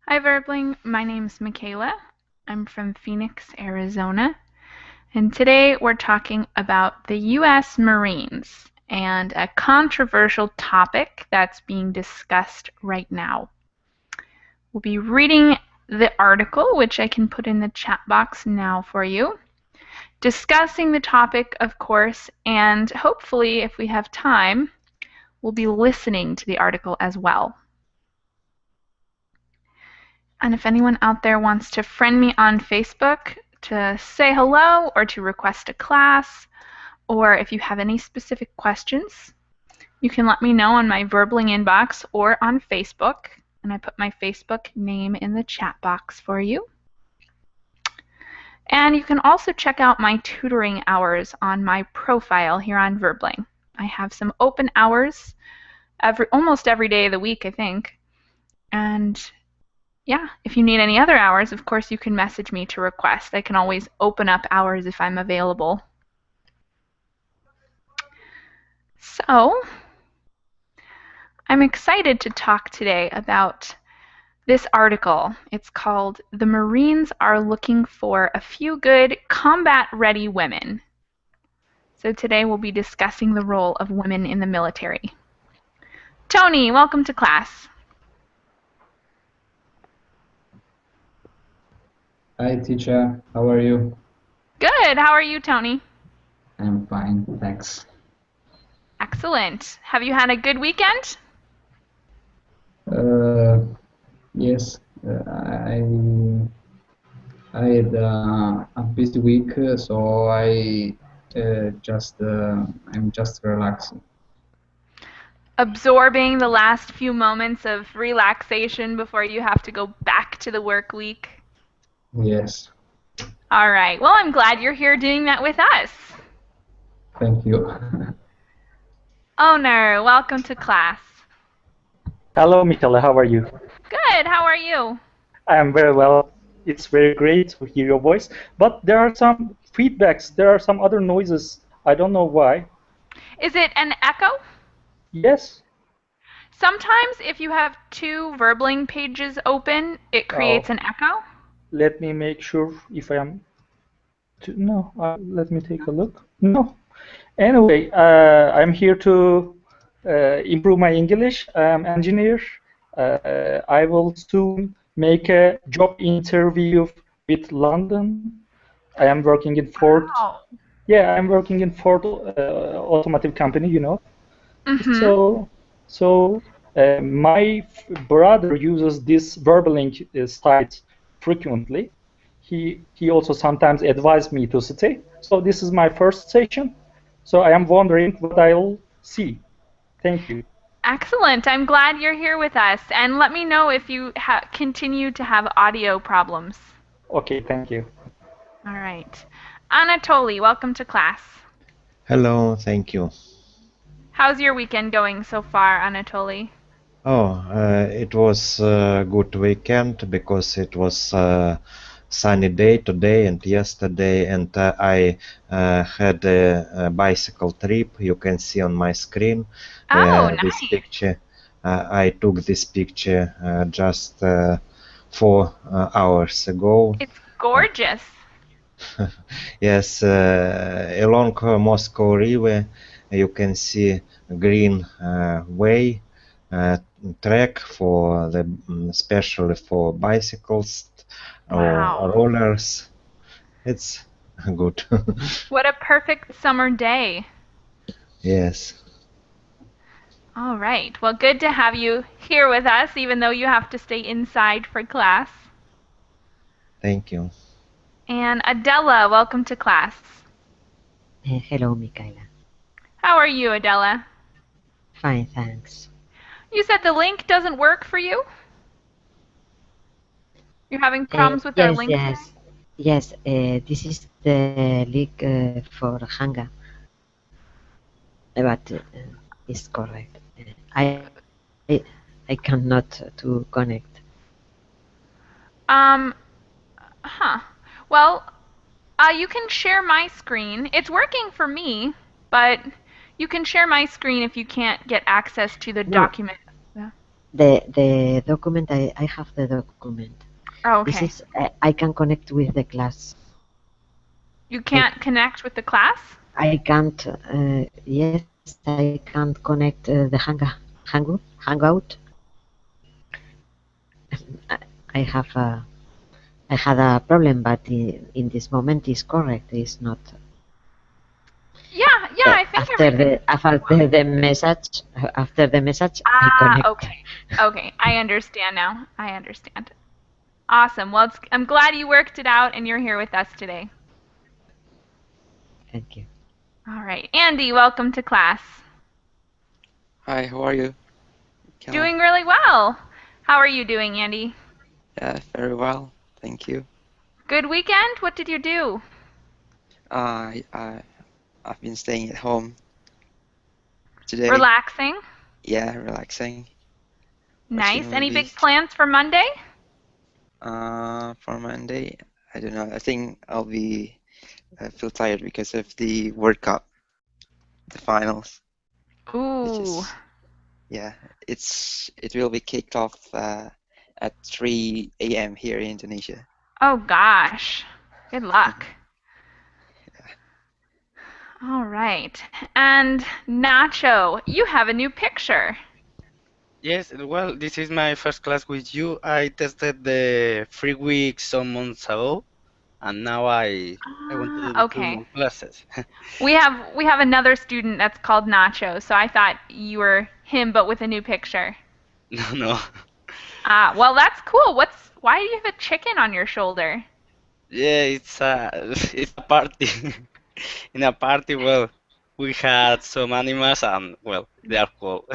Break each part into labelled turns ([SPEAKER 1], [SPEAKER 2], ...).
[SPEAKER 1] Hi, Verbling. My name's Michaela. I'm from Phoenix, Arizona. And today we're talking about the U.S. Marines and a controversial topic that's being discussed right now. We'll be reading the article, which I can put in the chat box now for you, discussing the topic, of course, and hopefully, if we have time, we'll be listening to the article as well. And if anyone out there wants to friend me on Facebook to say hello or to request a class, or if you have any specific questions, you can let me know on my Verbling inbox or on Facebook. And I put my Facebook name in the chat box for you. And you can also check out my tutoring hours on my profile here on Verbling. I have some open hours almost every day of the week, I think. And yeah, if you need any other hours, of course, you can message me to request. I can always open up hours if I'm available. So, I'm excited to talk today about this article. It's called "The Marines Are Looking for a Few Good Combat-Ready Women." So today we'll be discussing the role of women in the military. Tony, welcome to class.
[SPEAKER 2] Hi, teacher. How are you?
[SPEAKER 1] Good. How are you, Tony?
[SPEAKER 2] I'm fine, thanks.
[SPEAKER 1] Excellent. Have you had a good weekend?
[SPEAKER 2] Yes, I had a busy week, so I'm just relaxing.
[SPEAKER 1] Absorbing the last few moments of relaxation before you have to go back to the work week?
[SPEAKER 2] Yes.
[SPEAKER 1] All right. Well, I'm glad you're here doing that with us.
[SPEAKER 2] Thank you.
[SPEAKER 1] Owner, welcome to class.
[SPEAKER 3] Hello, Michaela. How are you?
[SPEAKER 1] Good. How are you?
[SPEAKER 3] I am very well. It's very great to hear your voice. But there are some feedbacks. There are some other noises. I don't know why.
[SPEAKER 1] Is it an echo?
[SPEAKER 3] Yes.
[SPEAKER 1] Sometimes if you have two Verbling pages open, it creates an echo.
[SPEAKER 3] Let me make sure if I am... No, let me take a look. No. Anyway, I'm here to improve my English. I'm an engineer. I will soon make a job interview with London. I am working in Ford.
[SPEAKER 1] Wow.
[SPEAKER 3] Yeah, I'm working in Ford automotive company, you know. So my brother uses this Verbalink site frequently. He also sometimes advised me to stay. So this is my first session. So I am wondering what I'll see. Thank you.
[SPEAKER 1] Excellent. I'm glad you're here with us. And let me know if you continue to have audio problems.
[SPEAKER 3] Okay, thank you.
[SPEAKER 1] All right. Anatoly, welcome to class.
[SPEAKER 4] Hello, thank you.
[SPEAKER 1] How's your weekend going so far, Anatoly?
[SPEAKER 4] Oh, it was a good weekend because it was sunny day today and yesterday, and I had a bicycle trip. You can see on my screen this picture. I took this picture just 4 hours ago.
[SPEAKER 1] It's gorgeous.
[SPEAKER 4] Yes, along Moscow River, you can see green way track for the especially for bicycles or rollers. It's good.
[SPEAKER 1] What a perfect summer day.
[SPEAKER 4] Yes.
[SPEAKER 1] All right. Well, good to have you here with us, even though you have to stay inside for class.
[SPEAKER 4] Thank you.
[SPEAKER 1] And Adela, welcome to class.
[SPEAKER 5] Hello, Michaela.
[SPEAKER 1] How are you, Adela?
[SPEAKER 5] Fine, thanks.
[SPEAKER 1] You said the link doesn't work for you? You're having problems with our link?
[SPEAKER 5] Yes, this is the link for Hanga. But it's correct. I cannot to connect.
[SPEAKER 1] Well, you can share my screen. It's working for me, but you can share my screen if you can't get access to the document.
[SPEAKER 5] The document, I have the document.
[SPEAKER 1] Oh,
[SPEAKER 5] This
[SPEAKER 1] okay.
[SPEAKER 5] is I can connect with the class.
[SPEAKER 1] You can't connect with the class?
[SPEAKER 5] I can't. Yes, I can't connect the Hangout. I have I had a problem, but in this moment is correct. It's not.
[SPEAKER 1] Yeah, I think everything.
[SPEAKER 5] After the message I
[SPEAKER 1] Ah,
[SPEAKER 5] connect.
[SPEAKER 1] okay. Okay, I understand now. I understand. Awesome. Well, I'm glad you worked it out and you're here with us today.
[SPEAKER 5] Thank you.
[SPEAKER 1] All right. Andy, welcome to class.
[SPEAKER 6] Hi, how are you?
[SPEAKER 1] Doing really well. How are you doing, Andy?
[SPEAKER 6] Yeah, very well, thank you.
[SPEAKER 1] Good weekend? What did you do?
[SPEAKER 6] I've been staying at home today.
[SPEAKER 1] Relaxing?
[SPEAKER 6] Yeah, relaxing.
[SPEAKER 1] Nice.
[SPEAKER 6] Watching
[SPEAKER 1] Any big
[SPEAKER 6] movies.
[SPEAKER 1] plans for Monday?
[SPEAKER 6] For Monday, I don't know. I think I'll be feel tired because of the World Cup, the finals.
[SPEAKER 1] Ooh.
[SPEAKER 6] Yeah, it will be kicked off at 3 a.m. here in Indonesia.
[SPEAKER 1] Oh gosh. Good luck. All right. And Nacho, you have a new picture.
[SPEAKER 7] Yes, well, this is my first class with you. I tested the 3 weeks some months ago, and now I want to do the 2
[SPEAKER 1] Okay.
[SPEAKER 7] more classes.
[SPEAKER 1] We have another student that's called Nacho, so I thought you were him but with a new picture.
[SPEAKER 7] No.
[SPEAKER 1] Well, that's cool. Why do you have a chicken on your shoulder?
[SPEAKER 7] Yeah, it's a party. In a party, well, we had some animals, and well, they are cool.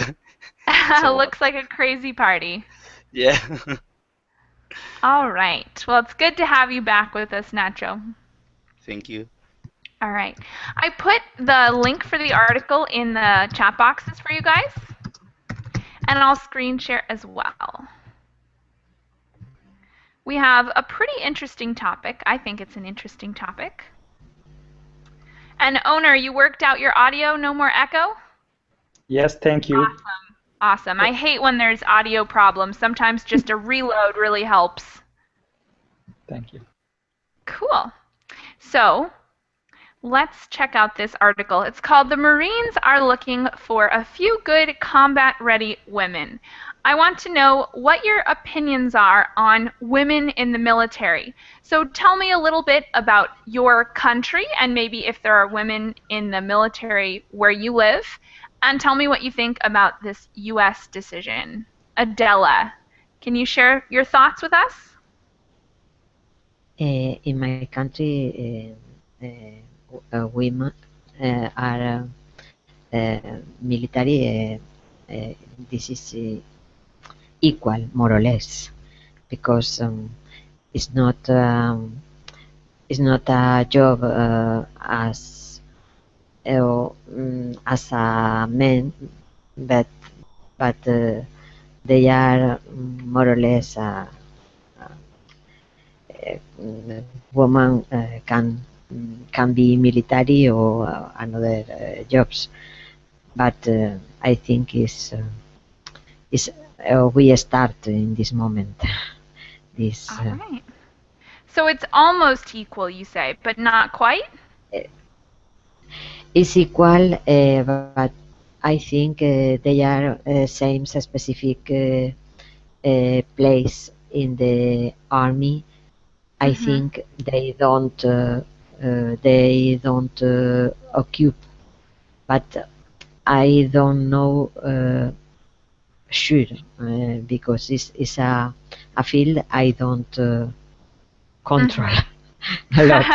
[SPEAKER 7] So,
[SPEAKER 1] Looks like a crazy party.
[SPEAKER 7] yeah.
[SPEAKER 1] All right. Well, it's good to have you back with us, Nacho.
[SPEAKER 7] Thank you.
[SPEAKER 1] All right. I put the link for the article in the chat boxes for you guys, and I'll screen share as well. We have a pretty interesting topic. I think it's an interesting topic. And owner, you worked out your audio, no more echo?
[SPEAKER 3] Yes, thank you.
[SPEAKER 1] Awesome. I hate when there's audio problems. Sometimes just a reload really helps.
[SPEAKER 3] Thank you.
[SPEAKER 1] Cool. So let's check out this article. It's called "The Marines Are Looking for a Few Good Combat-Ready Women." I want to know what your opinions are on women in the military. So tell me a little bit about your country and maybe if there are women in the military where you live, and tell me what you think about this U.S. decision. Adela, can you share your thoughts with us?
[SPEAKER 5] In my country, women are military. This is equal, more or less, because it's not a job as a man, but they are more or less woman can be military or another jobs, but I think is we start in this moment. This.
[SPEAKER 1] All right. So it's almost equal, you say, but not quite?
[SPEAKER 5] It's equal, but I think they are same specific place in the army. I think they don't occupy, but I don't know sure because it's a field I don't control a lot.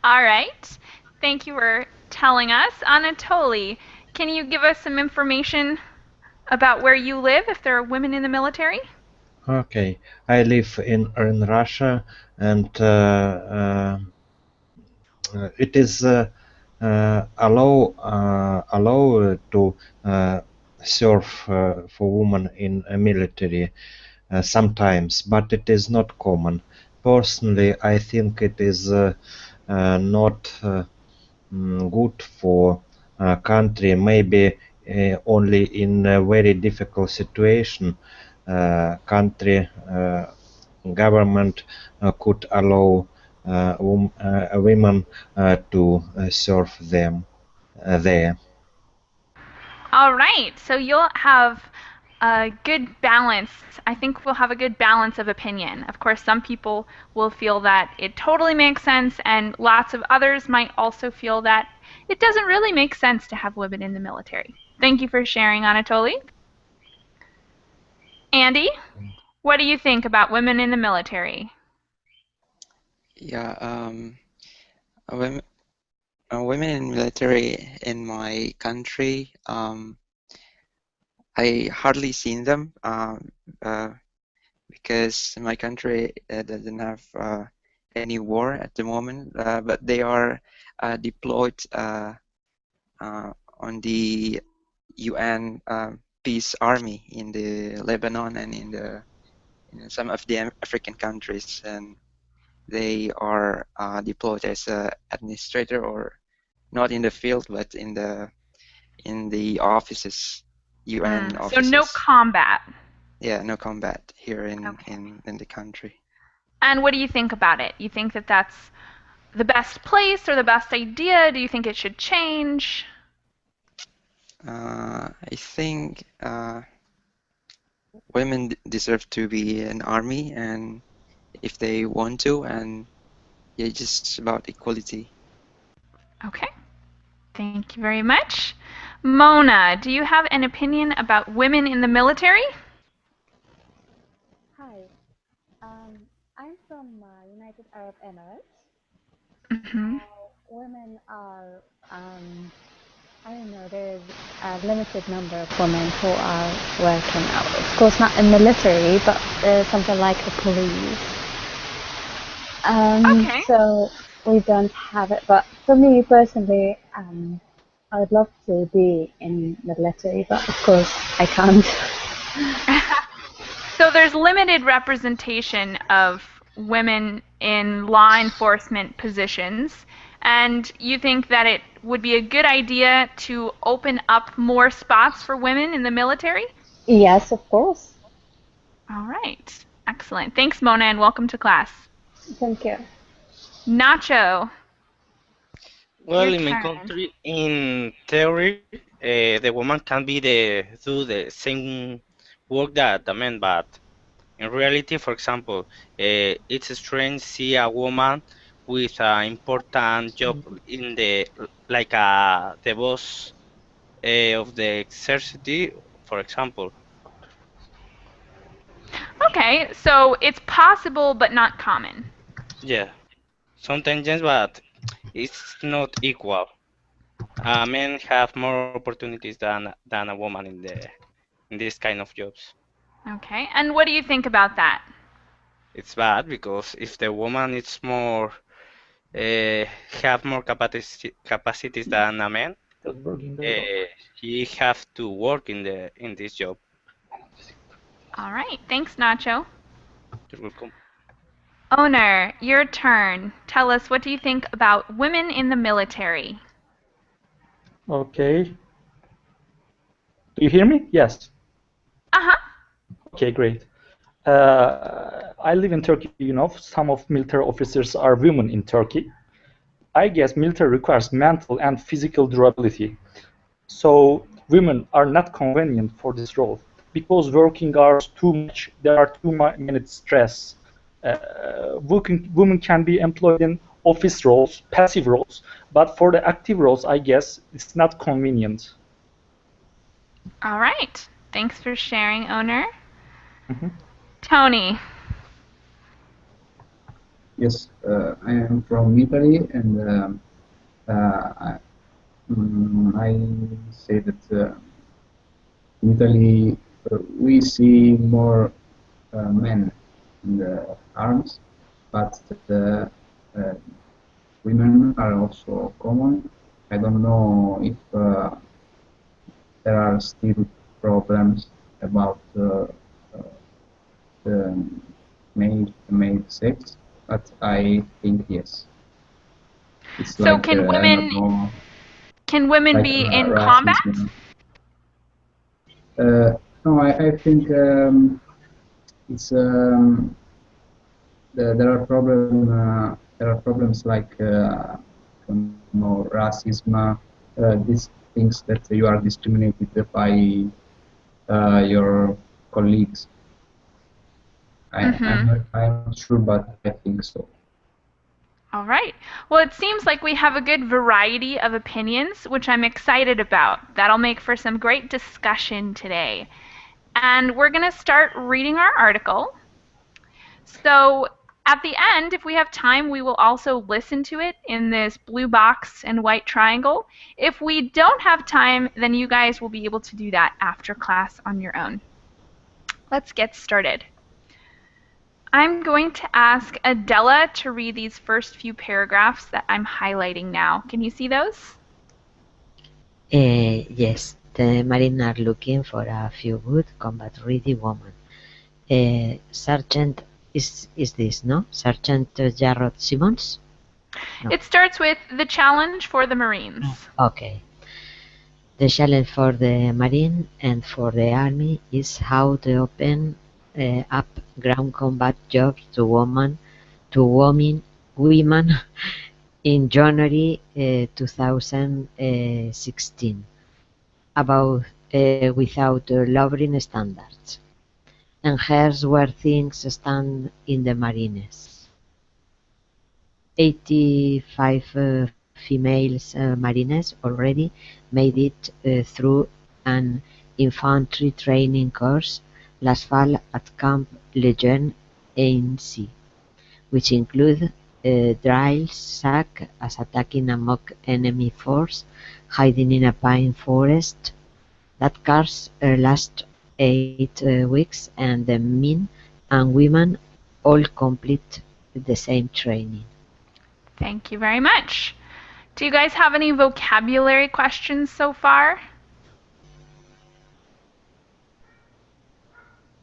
[SPEAKER 1] All right. Thank you for telling us. Anatoly, can you give us some information about where you live, if there are women in the military?
[SPEAKER 4] Okay, I live in Russia, and it is allow to serve for women in a military sometimes, but it is not common. Personally, I think it is not good for country. Maybe only in a very difficult situation country government could allow women to serve them there.
[SPEAKER 1] All right, so you'll have a good balance. I think we'll have a good balance of opinion. Of course, some people will feel that it totally makes sense, and lots of others might also feel that it doesn't really make sense to have women in the military. Thank you for sharing, Anatoly. Andy, what do you think about women in the military?
[SPEAKER 6] Yeah, women, women in military in my country, I hardly seen them because my country doesn't have any war at the moment, but they are deployed on the UN peace army in the Lebanon and in some of the African countries, and they are deployed as an administrator, or not in the field but in the offices, UN offices.
[SPEAKER 1] So no combat.
[SPEAKER 6] Yeah, no combat here in the country.
[SPEAKER 1] And what do you think about it? You think that that's the best place or the best idea? Do you think it should change?
[SPEAKER 6] I think women deserve to be in army, and if they want to, and yeah, just about equality.
[SPEAKER 1] Okay. Thank you very much. Mona, do you have an opinion about women in the military?
[SPEAKER 8] Hi, I'm from United Arab Emirates.
[SPEAKER 1] Mm-hmm.
[SPEAKER 8] Women are, I don't know, there's a limited number of women who are working, of course not in military, but something like the police.
[SPEAKER 1] Okay.
[SPEAKER 8] So we don't have it, but for me personally, I would love to be in the military, but of course I can't.
[SPEAKER 1] So there's limited representation of women in law enforcement positions, and you think that it would be a good idea to open up more spots for women in the military?
[SPEAKER 8] Yes, of course.
[SPEAKER 1] All right. Excellent. Thanks, Mona, and welcome to class.
[SPEAKER 8] Thank you.
[SPEAKER 1] Nacho.
[SPEAKER 7] Well,
[SPEAKER 1] Your
[SPEAKER 7] in my
[SPEAKER 1] turn.
[SPEAKER 7] country, in theory, the woman can be do the same work that the man, but in reality, for example, it's strange to see a woman with an important job in the the boss of the exercity, for example.
[SPEAKER 1] Okay, so it's possible but not common.
[SPEAKER 7] Yeah, sometimes yes, but it's not equal. Men have more opportunities than a woman in this kind of jobs.
[SPEAKER 1] Okay, and what do you think about that?
[SPEAKER 7] It's bad because if the woman is more have more capacities than a man, he have to work in this job.
[SPEAKER 1] All right, thanks, Nacho.
[SPEAKER 7] You're welcome.
[SPEAKER 1] Owner, your turn. Tell us, what do you think about women in the military?
[SPEAKER 3] Okay. Do you hear me? Yes.
[SPEAKER 1] Uh-huh.
[SPEAKER 3] Okay, great. I live in Turkey, you know, some of military officers are women in Turkey. I guess military requires mental and physical durability. So women are not convenient for this role because working hours too much, there are too many stress. Women can be employed in office roles, passive roles, but for the active roles, I guess it's not convenient.
[SPEAKER 1] All right. Thanks for sharing, Owner.
[SPEAKER 3] Mm-hmm.
[SPEAKER 1] Tony.
[SPEAKER 2] Yes, I am from Italy, and I say that in Italy we see more men in the arms, but the women are also common. I don't know if there are still problems about the male sex, but I think yes. It's
[SPEAKER 1] So
[SPEAKER 2] like
[SPEAKER 1] can
[SPEAKER 2] I don't know,
[SPEAKER 1] women
[SPEAKER 2] like
[SPEAKER 1] be in combat?
[SPEAKER 2] racism. No, I think it's there are problems like racism, these things that you are discriminated by your colleagues. I'm not sure, but I think so.
[SPEAKER 1] All right. Well, it seems like we have a good variety of opinions, which I'm excited about. That'll make for some great discussion today. And we're going to start reading our article. So at the end, if we have time, we will also listen to it in this blue box and white triangle. If we don't have time, then you guys will be able to do that after class on your own. Let's get started. I'm going to ask Adela to read these first few paragraphs that I'm highlighting now. Can you see those?
[SPEAKER 5] Yes, the Marines are looking for a few good combat-ready women. Sergeant, is this, no? Sergeant Jarrod Simmons? No.
[SPEAKER 1] It starts with the challenge for the Marines.
[SPEAKER 5] Okay. The challenge for the Marine and for the Army is how to open up ground combat jobs to women in January 2016 without lowering standards. And here's where things stand in the Marines. 85 female Marines already made it through an infantry training course last fall at Camp Lejeune ANC, which include drills such as attacking a mock enemy force hiding in a pine forest. That course lasts 8 weeks, and the men and women all complete the same training.
[SPEAKER 1] Thank you very much. Do you guys have any vocabulary questions so far?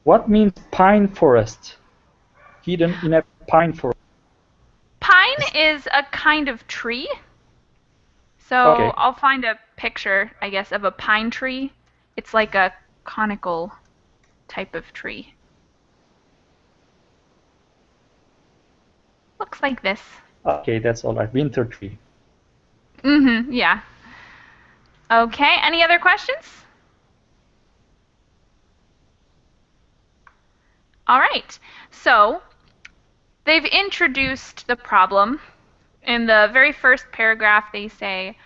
[SPEAKER 3] What means pine forest? Hidden in a pine forest.
[SPEAKER 1] Pine is a kind of tree. So
[SPEAKER 3] Okay.
[SPEAKER 1] I'll find a picture, I guess, of a pine tree. It's like a conical type of tree. Looks like this.
[SPEAKER 3] Okay, that's all right. Winter tree.
[SPEAKER 1] Yeah. Okay, any other questions? All right, so they've introduced the problem. In the very first paragraph, they say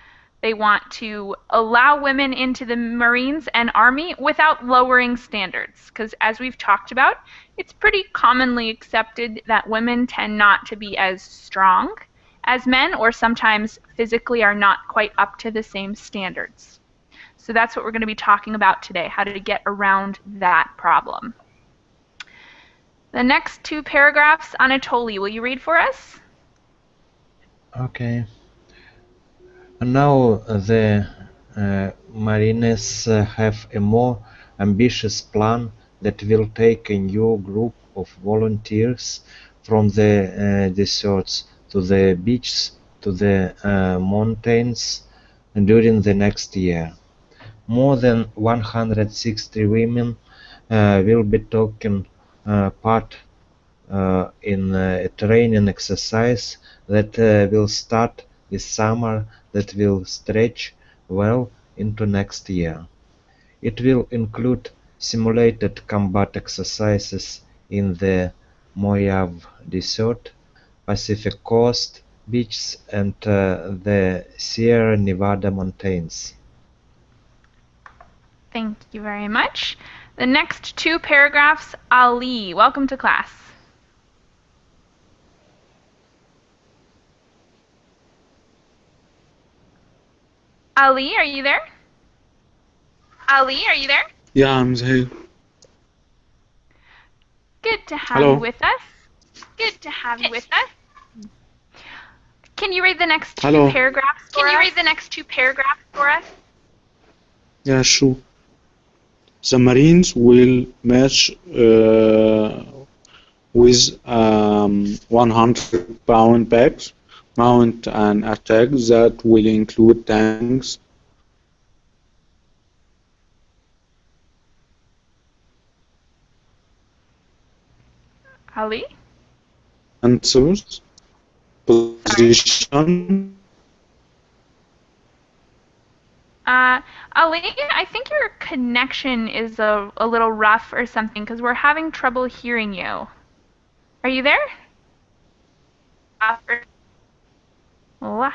[SPEAKER 1] they want to allow women into the Marines and Army without lowering standards, because as we've talked about, it's pretty commonly accepted that women tend not to be as strong as men, or sometimes physically are not quite up to the same standards. So that's what we're going to be talking about today, how to get around that problem. The next two paragraphs, Anatoly, will you read for us?
[SPEAKER 4] Okay. Now the Marines have a more ambitious plan that will take a new group of volunteers from the deserts to the beaches to the mountains during the next year. More than 160 women will be taking part in a training exercise that will start this summer, that will stretch well into next year. It will include simulated combat exercises in the Mojave Desert, Pacific Coast, beaches, and the Sierra Nevada mountains.
[SPEAKER 1] Thank you very much. The next two paragraphs, Ali, welcome to class. Ali, are you there? Ali, are you there?
[SPEAKER 9] Yeah, I'm here.
[SPEAKER 1] Good to have
[SPEAKER 9] Hello.
[SPEAKER 1] you with us. Good to have you with us. Can you read the next two
[SPEAKER 9] Hello.
[SPEAKER 1] paragraphs for us? Can you read the next two paragraphs for us?
[SPEAKER 9] Yeah, sure. The Marines will match with 100-pound bags, mount an attack that will include tanks,
[SPEAKER 1] Ali?
[SPEAKER 9] Answers. Position.
[SPEAKER 1] Ali, I think your connection is a little rough or something because we're having trouble hearing you. Are you there? Hola.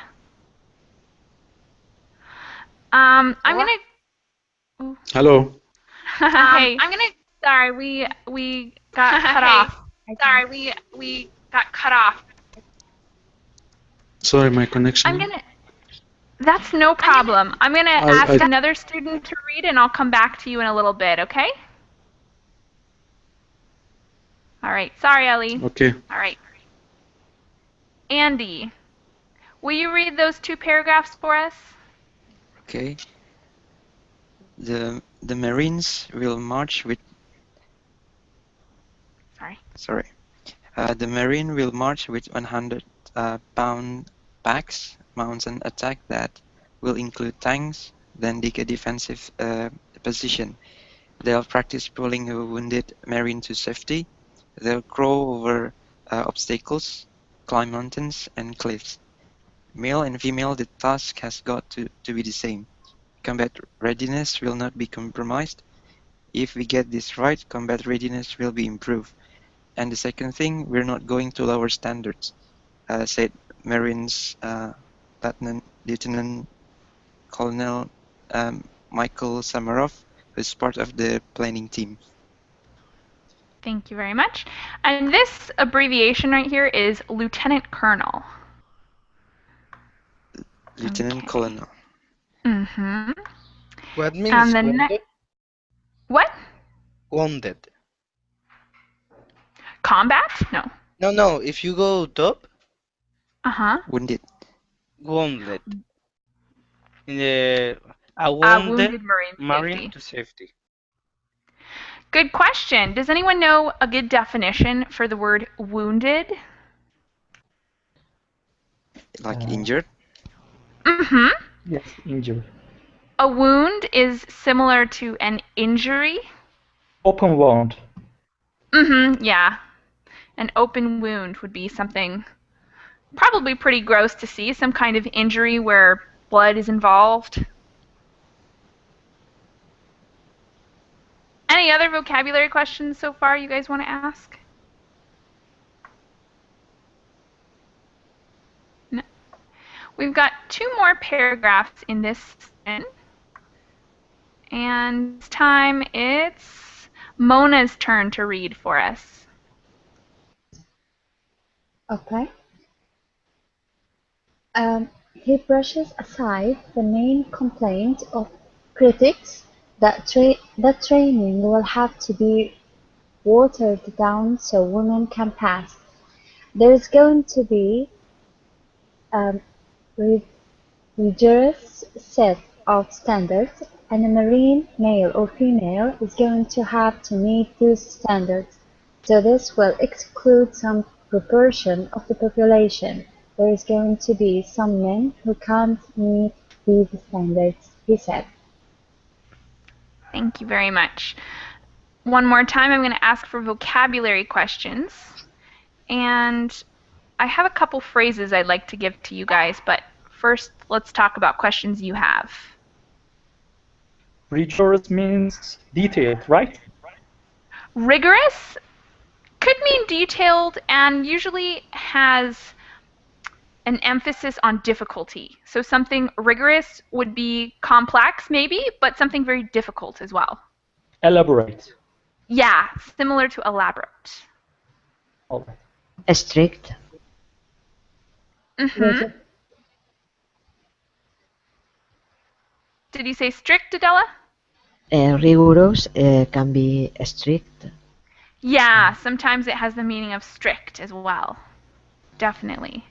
[SPEAKER 1] I'm gonna.
[SPEAKER 9] Hello.
[SPEAKER 1] Hey. Sorry, we got cut off. Sorry, we got cut off.
[SPEAKER 9] Sorry, my connection.
[SPEAKER 1] That's no problem. I'm gonna ask another student to read, and I'll come back to you in a little bit. Okay? All right. Sorry, Ellie.
[SPEAKER 9] Okay.
[SPEAKER 1] All right. Andy, will you read those 2 paragraphs for us?
[SPEAKER 6] Okay. The Marines will march with. Sorry. The Marine will march with 100-pound packs, mounts an attack that will include tanks, then dig a defensive position. They'll practice pulling a wounded Marine to safety. They'll crawl over obstacles, climb mountains and cliffs. Male and female, the task has got to be the same. Combat readiness will not be compromised. If we get this right, combat readiness will be improved. And the second thing, we're not going to lower standards, said Marines Lieutenant Colonel Michael Samarov, who's part of the planning team.
[SPEAKER 1] Thank you very much. And this abbreviation right here is Lieutenant Colonel.
[SPEAKER 6] Lieutenant Colonel.
[SPEAKER 1] Mm-hmm.
[SPEAKER 10] What means wounded?
[SPEAKER 1] What?
[SPEAKER 10] Wounded.
[SPEAKER 1] Combat? No.
[SPEAKER 10] No. If you go top.
[SPEAKER 6] Wounded.
[SPEAKER 7] Wounded. A wounded Marine to safety.
[SPEAKER 1] Good question. Does anyone know a good definition for the word wounded?
[SPEAKER 6] Like injured?
[SPEAKER 3] Mm-hmm. Yes, injured.
[SPEAKER 1] A wound is similar to an injury.
[SPEAKER 3] Open wound.
[SPEAKER 1] Mm-hmm, yeah. An open wound would be something probably pretty gross to see, some kind of injury where blood is involved. Any other vocabulary questions so far you guys want to ask? No. We've got 2 more paragraphs in this section. And this time it's Mona's turn to read for us.
[SPEAKER 8] Okay. He brushes aside the main complaint of critics that training will have to be watered down so women can pass. There is going to be a rigorous set of standards, and a Marine, male or female, is going to have to meet those standards. So this will exclude some proportion of the population. There is going to be some men who can't meet these standards, he said.
[SPEAKER 1] Thank you very much. One more time, I'm going to ask for vocabulary questions. And I have a couple phrases I'd like to give to you guys, but first let's talk about questions you have.
[SPEAKER 3] Rigorous means detailed, right?
[SPEAKER 1] Rigorous could mean detailed and usually has an emphasis on difficulty. So something rigorous would be complex maybe, but something very difficult as well.
[SPEAKER 3] Elaborate.
[SPEAKER 1] Yeah, similar to elaborate.
[SPEAKER 3] All right.
[SPEAKER 5] Strict.
[SPEAKER 1] Mm-hmm. Did you say strict, Adela?
[SPEAKER 5] Rigorous can be strict.
[SPEAKER 1] Yeah, sometimes it has the meaning of strict as well. Definitely.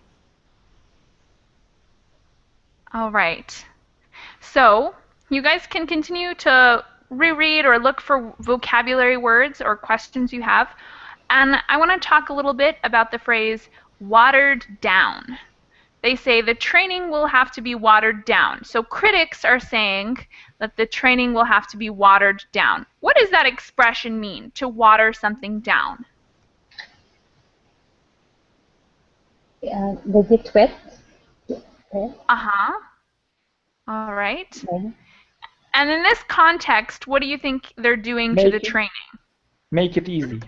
[SPEAKER 1] All right. So you guys can continue to reread or look for vocabulary words or questions you have. And I want to talk a little bit about the phrase watered down. They say the training will have to be watered down. So critics are saying that the training will have to be watered down. What does that expression mean, to water something down?
[SPEAKER 8] They get wet.
[SPEAKER 1] Uh-huh. All right.
[SPEAKER 8] Mm-hmm.
[SPEAKER 1] And in this context, what do you think they're doing to the training?
[SPEAKER 3] Make it easy.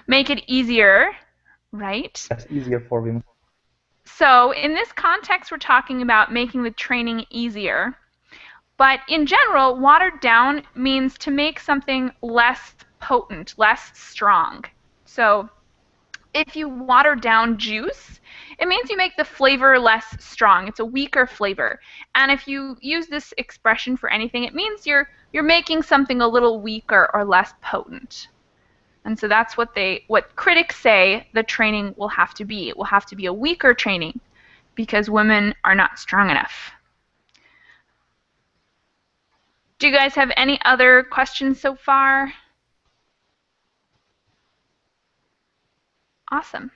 [SPEAKER 1] Make it easier, right?
[SPEAKER 3] That's easier for women.
[SPEAKER 1] So in this context, we're talking about making the training easier. But in general, watered down means to make something less potent, less strong. So if you water down juice, it means you make the flavor less strong. It's a weaker flavor. And if you use this expression for anything, it means you're making something a little weaker or less potent. And so that's what critics say the training will have to be. It will have to be a weaker training because women are not strong enough. Do you guys have any other questions so far? Awesome.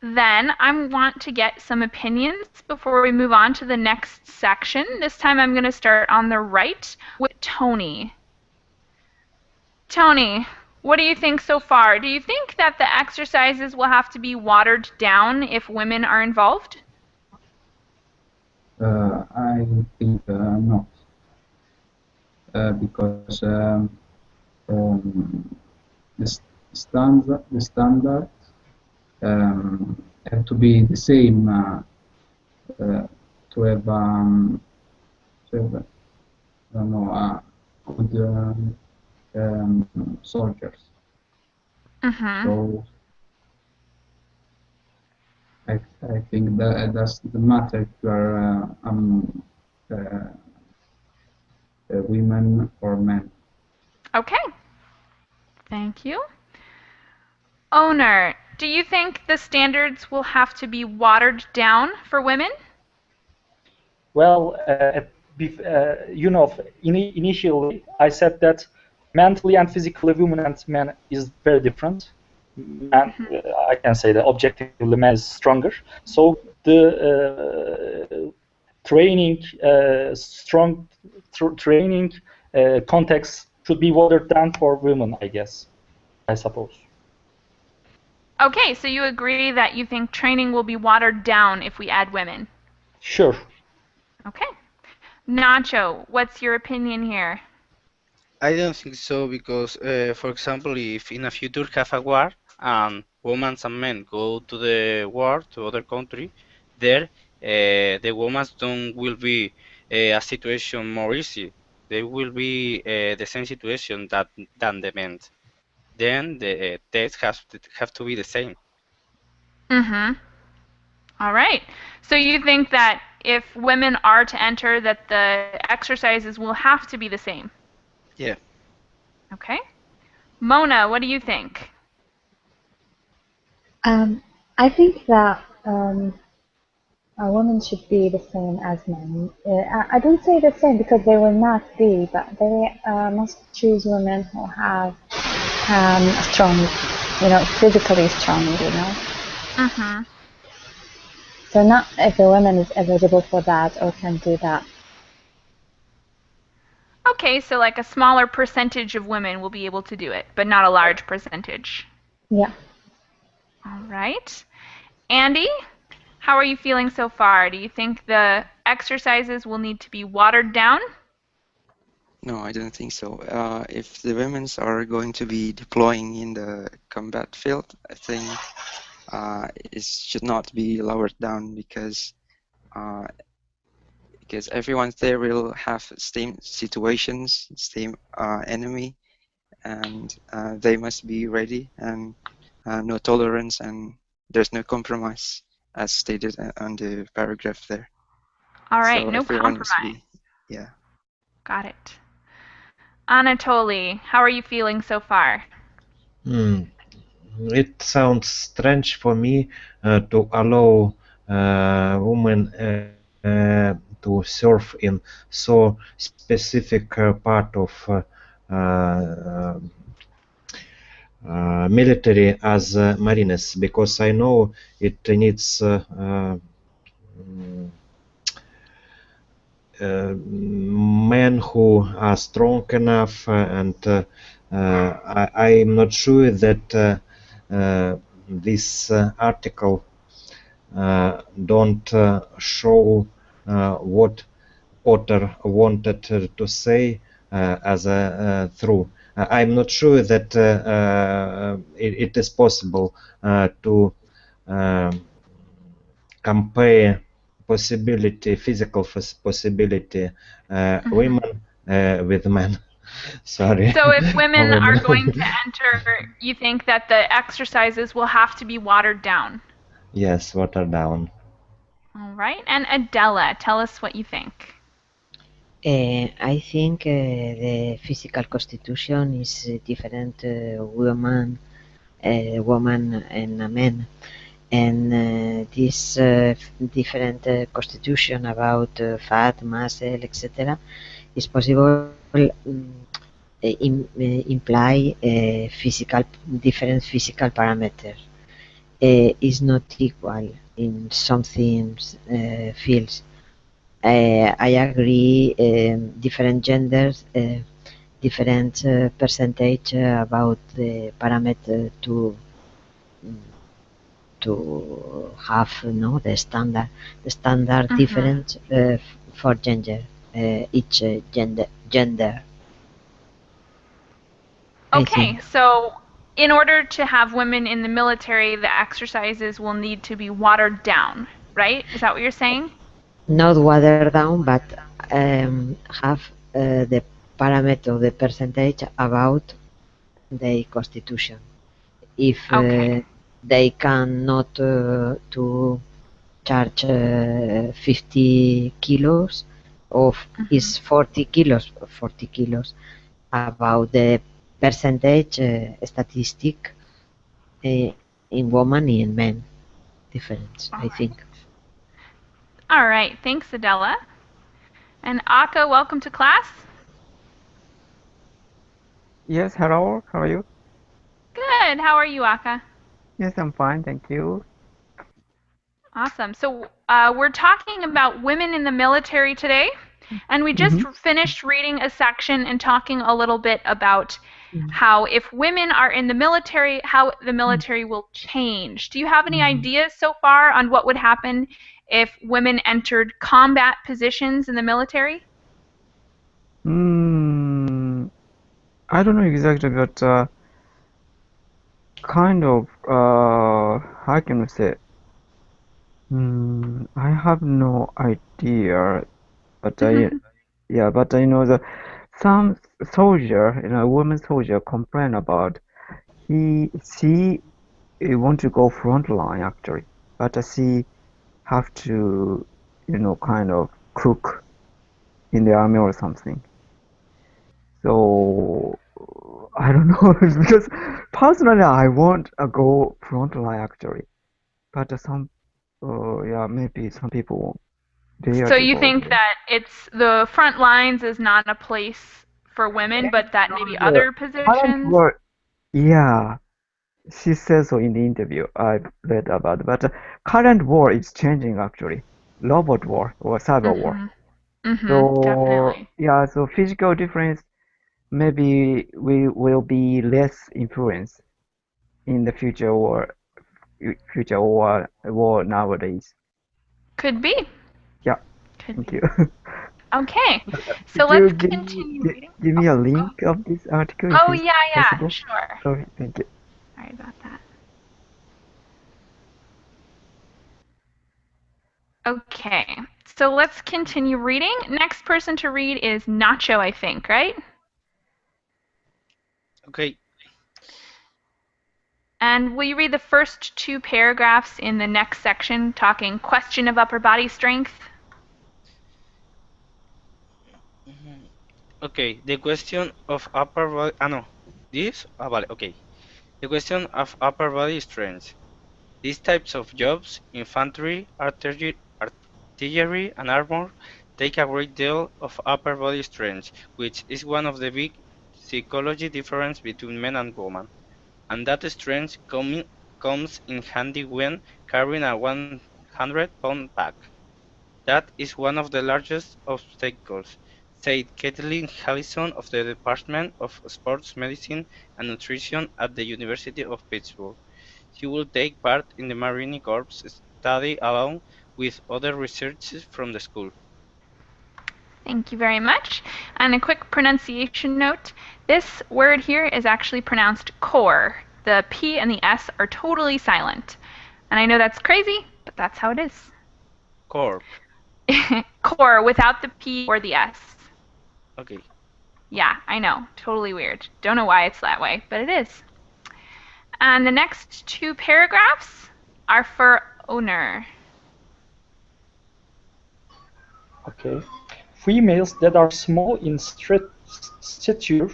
[SPEAKER 1] Then I want to get some opinions before we move on to the next section. This time I'm going to start on the right with Tony. Tony, what do you think so far? Do you think that the exercises will have to be watered down if women are involved?
[SPEAKER 2] I think not. Because the standard have to be the same to have good soldiers.
[SPEAKER 1] Mm-hmm.
[SPEAKER 2] So I think that that's the matter if you are women or men.
[SPEAKER 1] Okay. Thank you. Owner, do you think the standards will have to be watered down for women?
[SPEAKER 3] Well, initially I said that mentally and physically women and men is very different. And I can say that objectively man is stronger. So the training, training context should be watered down for women, I suppose.
[SPEAKER 1] Okay, so you agree that you think training will be watered down if we add women?
[SPEAKER 3] Sure.
[SPEAKER 1] Okay. Nacho, what's your opinion here?
[SPEAKER 10] I don't think so because, for example, if in a future have a war and women and men go to the war to other country, there the women will be a situation more easy. They will be the same situation than the men. Then the tests have to be the same.
[SPEAKER 1] Mm-hmm. All right. So you think that if women are to enter, that the exercises will have to be the same?
[SPEAKER 10] Yeah.
[SPEAKER 1] Okay. Mona, what do you think?
[SPEAKER 8] I think that women should be the same as men. I don't say the same because they will not be, but they must choose women who have strong, physically strong,
[SPEAKER 1] Mm-hmm.
[SPEAKER 8] So not every woman is eligible for that or can do that.
[SPEAKER 1] Okay, so like a smaller percentage of women will be able to do it, but not a large percentage.
[SPEAKER 8] Yeah.
[SPEAKER 1] All right. Andy, how are you feeling so far? Do you think the exercises will need to be watered down?
[SPEAKER 6] No, I don't think so. If the women are going to be deploying in the combat field, I think it should not be lowered down because everyone there will have same situations, same enemy, and they must be ready and no tolerance and there's no compromise as stated on the paragraph there.
[SPEAKER 1] All right,
[SPEAKER 6] so
[SPEAKER 1] no compromise.
[SPEAKER 6] Yeah.
[SPEAKER 1] Got it. Anatoly, how are you feeling so far?
[SPEAKER 4] It sounds strange for me to allow women to serve in so specific part of military as Marines, because I know it needs men who are strong enough, and I'm not sure that this article don't show what author wanted to say as a through. I'm not sure that it is possible to compare possibility, physical possibility, women with men. Sorry.
[SPEAKER 1] So if women are going to enter, you think that the exercises will have to be watered down?
[SPEAKER 4] Yes, watered down.
[SPEAKER 1] All right. And Adela, tell us what you think.
[SPEAKER 5] I think the physical constitution is different woman and a man, and this different constitution about fat, muscle, etc. is possible imply different physical parameters. Is not equal in some things fields. I agree. Different genders, different percentage about the parameter to have the standard different for gender, each gender.
[SPEAKER 1] Okay, so in order to have women in the military, the exercises will need to be watered down, right? Is that what you're saying?
[SPEAKER 5] Not watered down, but have the parameter, the percentage about the constitution. If they cannot to charge 50 kilos of is 40 kilos about the percentage statistic in women and men difference, I think.
[SPEAKER 1] All right, thanks, Adela. And Aka, welcome to class.
[SPEAKER 11] Yes, hello, how are you?
[SPEAKER 1] Good, how are you, Aka?
[SPEAKER 11] Yes, I'm fine, thank you.
[SPEAKER 1] Awesome. So we're talking about women in the military today, and we just finished reading a section and talking a little bit about how if women are in the military, how the military will change. Do you have any ideas so far on what would happen if women entered combat positions in the military?
[SPEAKER 11] I don't know exactly, but kind of, how can I say? I have no idea, but but I know that some soldier, woman soldier, complain about she want to go front line actually, but she have to, kind of cook in the army or something. So I don't know because personally I want to go front line actually, but some, maybe some people won't.
[SPEAKER 1] So you think that it's the front lines is not a place for women, but that maybe other positions?
[SPEAKER 11] Yeah, she says so in the interview I've read about, but current war is changing actually, robot war or cyber war. So
[SPEAKER 1] definitely.
[SPEAKER 11] yeah, so physical difference maybe we will be less influence in the future war nowadays.
[SPEAKER 1] Could be.
[SPEAKER 11] Yeah.
[SPEAKER 1] Could
[SPEAKER 11] Thank
[SPEAKER 1] be.
[SPEAKER 11] you.
[SPEAKER 1] Okay, so let's continue reading.
[SPEAKER 11] Give me a link of this article.
[SPEAKER 1] Oh,
[SPEAKER 11] if it's
[SPEAKER 1] yeah,
[SPEAKER 11] possible.
[SPEAKER 1] sure.
[SPEAKER 11] Sorry, thank you.
[SPEAKER 1] Sorry about that. Okay, so let's continue reading. Next person to read is Nacho, I think, right?
[SPEAKER 7] Okay.
[SPEAKER 1] And will you read the first two paragraphs in the next section talking question of upper body strength?
[SPEAKER 7] Okay, the question of upper body. No, this? Vale, okay. The question of upper body strength. These types of jobs, infantry, artillery, and armor, take a great deal of upper body strength, which is one of the big psychology difference between men and women. And that strength comes in handy when carrying a 100-pound bag. That is one of the largest obstacles, said Kathleen Hallison of the Department of Sports Medicine and Nutrition at the University of Pittsburgh. She will take part in the Marine Corps study along with other researchers from the school.
[SPEAKER 1] Thank you very much. And a quick pronunciation note. This word here is actually pronounced core. The P and the S are totally silent. And I know that's crazy, but that's how it is.
[SPEAKER 7] Corp.
[SPEAKER 1] Core without the P or the S.
[SPEAKER 7] Okay.
[SPEAKER 1] Yeah, I know. Totally weird. Don't know why it's that way, but it is. And the next two paragraphs are for owner.
[SPEAKER 3] Okay. Females that are small in stature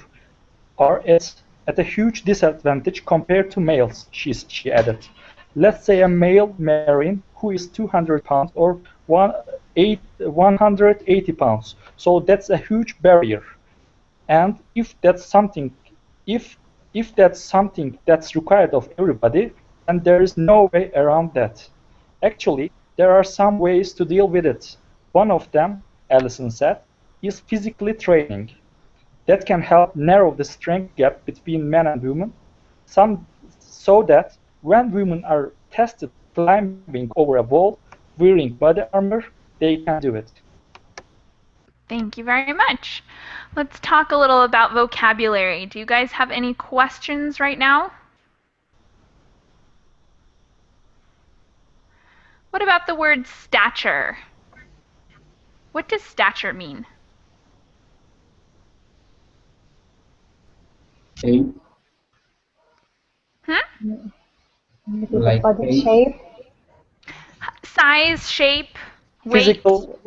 [SPEAKER 3] are at a huge disadvantage compared to males, she added. Let's say a male marine who is 200 pounds or 180 pounds. So that's a huge barrier. And if that's something that's required of everybody, then there is no way around that. Actually, there are some ways to deal with it. One of them, Allison said, is physically training. That can help narrow the strength gap between men and women, so that when women are tested climbing over a wall wearing body armor, they can do it.
[SPEAKER 1] Thank you very much. Let's talk a little about vocabulary. Do you guys have any questions right now? What about the word stature? What does stature mean?
[SPEAKER 2] Shape. Like
[SPEAKER 8] body shape.
[SPEAKER 1] Size, shape, weight.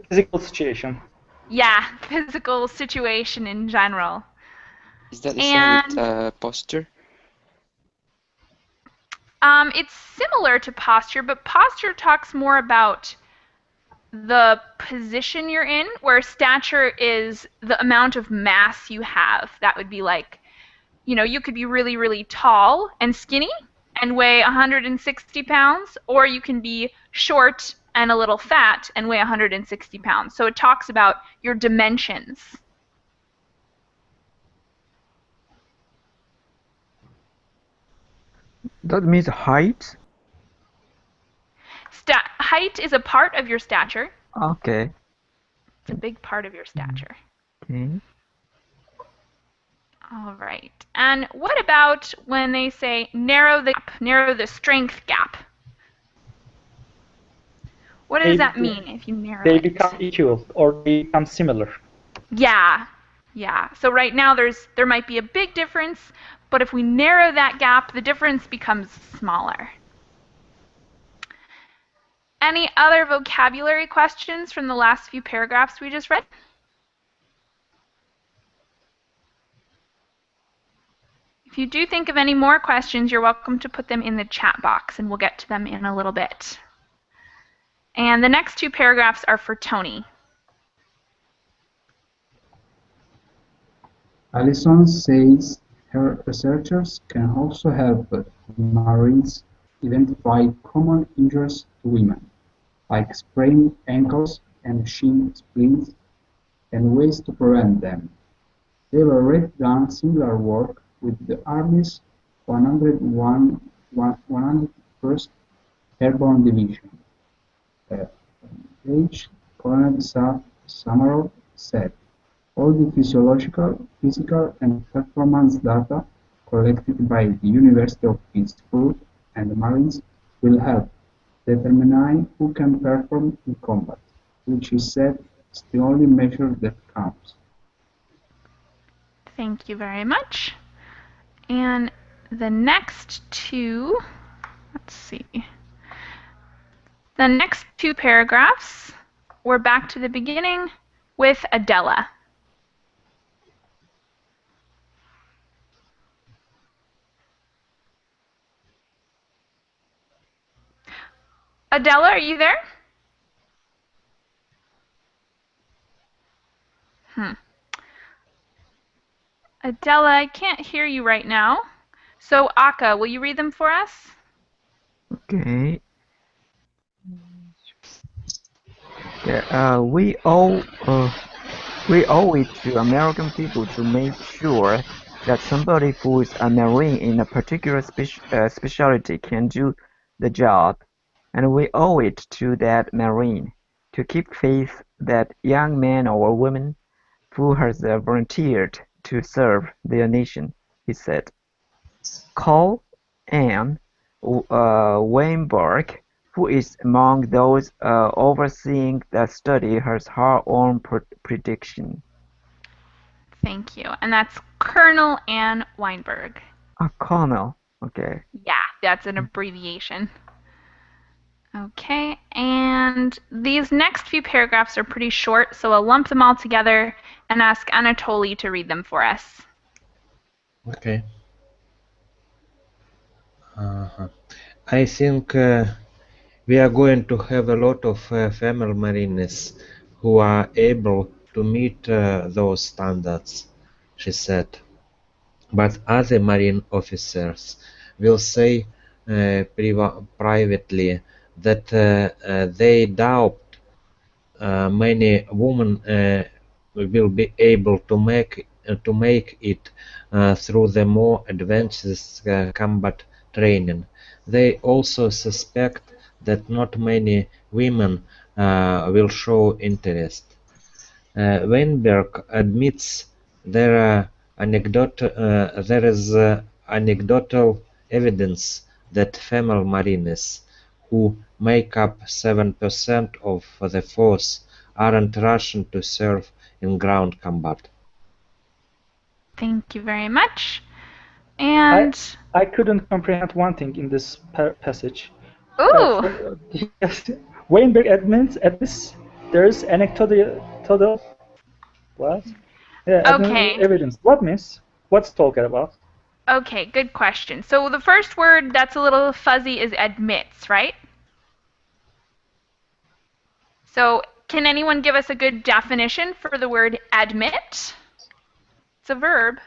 [SPEAKER 3] Physical situation.
[SPEAKER 1] Yeah, physical situation in general.
[SPEAKER 6] Is that the same with posture?
[SPEAKER 1] It's similar to posture, but posture talks more about the position you're in, where stature is the amount of mass you have. That would be like, you know, you could be really, really tall and skinny and weigh 160 pounds, or you can be short and a little fat and weigh 160 pounds. So it talks about your dimensions.
[SPEAKER 11] That means height?
[SPEAKER 1] Height is a part of your stature.
[SPEAKER 11] Okay.
[SPEAKER 1] It's a big part of your stature.
[SPEAKER 11] Okay.
[SPEAKER 1] All right. And what about when they say narrow the strength gap? What does that mean if you narrow it?
[SPEAKER 3] They become equal or they become similar.
[SPEAKER 1] Yeah. Yeah. So right now there might be a big difference, but if we narrow that gap, the difference becomes smaller. Any other vocabulary questions from the last few paragraphs we just read? If you do think of any more questions, you're welcome to put them in the chat box, and we'll get to them in a little bit. And the next two paragraphs are for Tony.
[SPEAKER 2] Allison says her researchers can also help Marines identify common injuries to women, like sprained ankles and shin splints, and ways to prevent them. They've already done similar work with the Army's 101st Airborne Division. Colonel Samarov said, all the physiological, physical, and performance data collected by the University of Pittsburgh and the Marines will help determine who can perform in combat, which he said is the only measure that counts.
[SPEAKER 1] Thank you very much. And the next two, let's see. The next two paragraphs, we're back to the beginning with Adela. Adela, are you there? Adela, I can't hear you right now. So, Aka, will you read them for us?
[SPEAKER 11] Okay. Yeah, we owe it to American people to make sure that somebody who is a Marine in a particular specialty can do the job. and we owe it to that Marine to keep faith that young man or woman who has volunteered to serve their nation, he said. Cole Ann Weinberg, who is among those overseeing the study, has her own prediction.
[SPEAKER 1] Thank you. And that's Colonel Ann Weinberg.
[SPEAKER 11] Colonel. Okay.
[SPEAKER 1] Yeah, that's an abbreviation. Okay, and these next few paragraphs are pretty short, so I'll lump them all together and ask Anatoly to read them for us.
[SPEAKER 4] Okay. I think we are going to have a lot of female marines who are able to meet those standards, she said. But other marine officers will say privately that they doubt many women will be able to make it through the more advanced combat training. They also suspect that not many women will show interest. Weinberg admits there is anecdotal evidence that female marines, who make up 7% of the force, aren't rushing to serve in ground combat.
[SPEAKER 1] Thank you very much. And
[SPEAKER 3] I couldn't comprehend one thing in this passage.
[SPEAKER 1] Ooh!
[SPEAKER 3] Yes, Weinberg admits there is anecdotal what? Yeah,
[SPEAKER 1] okay.
[SPEAKER 3] Evidence. What means? What's talking about?
[SPEAKER 1] Okay, good question. So the first word that's a little fuzzy is admits, right? So can anyone give us a good definition for the word admit? It's a verb.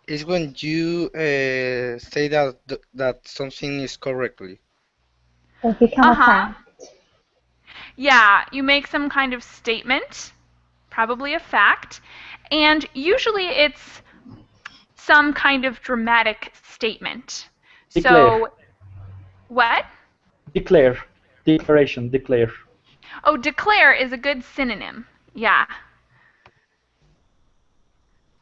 [SPEAKER 10] It's when you say that something is correctly.
[SPEAKER 8] Or become a fact.
[SPEAKER 1] Yeah, you make some kind of statement, probably a fact, and usually it's some kind of dramatic statement.
[SPEAKER 3] Declare.
[SPEAKER 1] So, what?
[SPEAKER 3] Declare. Declaration. Declare.
[SPEAKER 1] Oh, declare is a good synonym. Yeah.